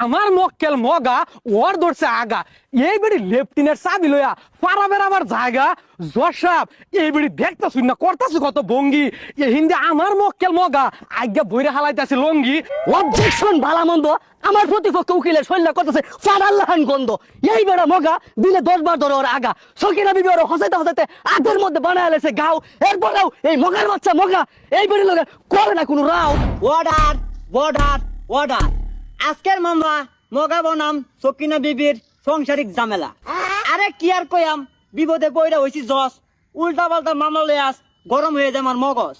আমার মক্কেল মগা ওর ধরছে আগা এই বেড়ি লেফটিনের চাবি লইয়া পারা বেড়াবার জায়গা জসাব এই বেড়ি দেখতেছুই না করতেছু কত ভঙ্গি এ হিন্দি আমার মক্কেল মগা আজ্ঞা বইরে হালাইতেছে লঙ্গি। অবজেকশন ভালা মন্দ আমার প্রতিপক্ষ উকিলের শৈল্য করতেছে ফারাল্লাহান গন্ধ এই বেড়া মগা দিলে 10 বার ধরে ওর আগা সকিনা বিবি ওর হসাইতে হসাইতে আধের মধ্যে বানায় লেছে গাও এরপরেও এই মগার বাচ্চা মগা এই বেড়ি লগে করে না কোনো রাও। অর্ডার অর্ডার অর্ডার আজকের মামলা মগা বনাম সকিনা বিবির সংসারিক ঝামেলা। আরে কি আর কইয়াম বিপদে পয়রা হইছি জস উল্টা পাল্টা মামলা লই আস গরম হয়ে যায় আমার মগজ।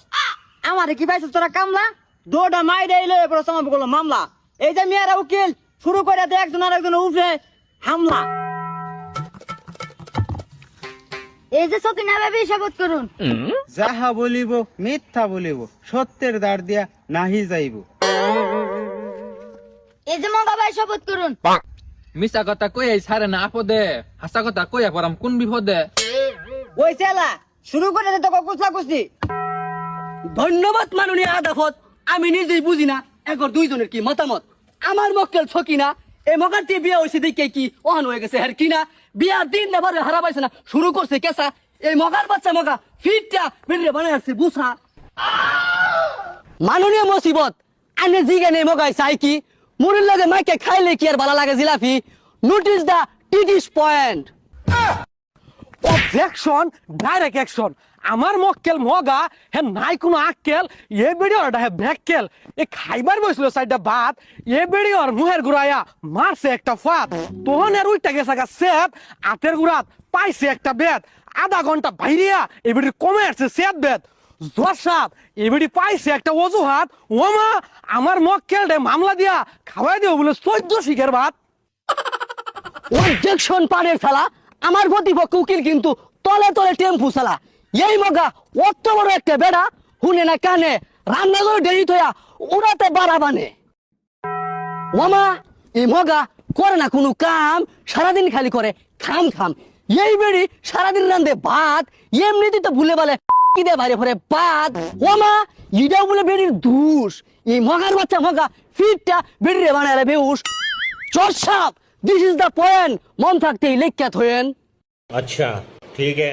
আমারে কি পাইছিস তোরা কামলা দৌড়া মাইরে এলো এরপর সমাপ্ত করলো মামলা। এই যে মেয়েরা উকিল শুরু করে দেয় একজন আর একজন উঠে হামলা। এই যে সকিনা বেবি শপথ করুন। যাহা বলিব মিথ্যা বলিব সত্যের দ্বার দিয়া নাহি যাইব। এই যে মগা ভাই শপথ করুন। মিছা কথা কই এই সারে না আপদে হাসা কথা কইয়া পড়াম কোন বিপদে। ওই চেলা শুরু করে দে তোকে কুচলা কুচলি। ধন্যবাদ মাননীয় আদালত, আমি নিজেই বুঝি না একর দুইজনের কি মতামত। আমার মক্কেল ছকিনা এই মগারটি বিয়ে হয়েছে দেখে কি অহন হয়ে গেছে আর কিনা বিয়ার দিন না বারে হারা পাইছে না শুরু করছে কেসা এই মগার বাচ্চা মগা ফিটটা বেরিয়ে বানায় আসছে বুঝা। মাননীয় মুসিবত আনে জিগানে মগাই চাই কি মুড়ির লগে মাইকে খাইলে কি আর ভালো লাগে জিলাপি। নোটিস দা টিটিস পয়েন্ট। অবজেকশন ডাইরেক্ট অ্যাকশন আমার মক্কেল মগা হে নাই কোনো আক্কেল এ বেড়ি ওরটা হে ব্যাককেল এ খাইবার বসলো সাইডটা ভাত এ বেড়ি ওর মুহের গুড়াইয়া মারছে একটা ফাত তখন এর উইটা গেছে গা সেত আতের গুড়াত পাইছে একটা বেত আধা ঘন্টা বাইরিয়া এ বেড়ির কমে আসছে সেত বেত জসাব এ বেড়ি পাইছে একটা অজুহাত ওমা আমার মক্কেল রে মামলা দিয়া খাওয়াই দিও বলে 14 শিখের ভাত। অবজেকশন পানের ফেলা আমার প্রতিপক্ষ উকিল কিন্তু তলে তলে টেম্পু চালা এই মগা অত বড় একটা বেড়া হুনে না কানে রান্না করে দেরি থয়া উড়াতে বাড়া বানে। ওমা এই মগা করে না কোনো কাম সারাদিন খালি করে খাম খাম এই বেড়ি সারাদিন রান্ধে ভাত এমনিতে তো ভুলে বলে কি দে বাইরে ভরে ভাত। ওমা ইটাও বলে বেড়ির দুষ এই মগার বাচ্চা মগা ফিটটা বেড়িরে বানায় বেউস। চর্ষাপ দিস ইজ দ্য পয়েন্ট মন থাকতেই লেখ্যাত হয়েন। अच्छा ठीक है।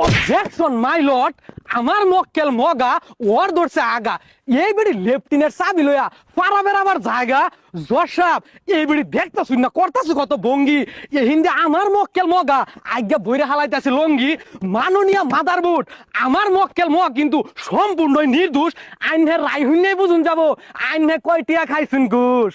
অবজেকশন মাই লর্ড আমার মক্কেল মগা ওর ধরছে আগা এই বেড়ি লেফটিনের চাবি লইয়া পারা বেড়াবার জায়গা জসাব এই বেড়ি দেখতেছুই না করতেছু কত ভঙ্গি এ হিন্দি আমার মক্কেল মগা আজ্ঞা বইরে হালাইতেছে লঙ্গি। মাননীয় মাদারবোর্ড আমার মক্কেল মগ কিন্তু সম্পূর্ণই নির্দোষ আইনের রায় হইনেই বুঝুন যাব আইনে কয়টিয়া খাইছেন ঘুষ।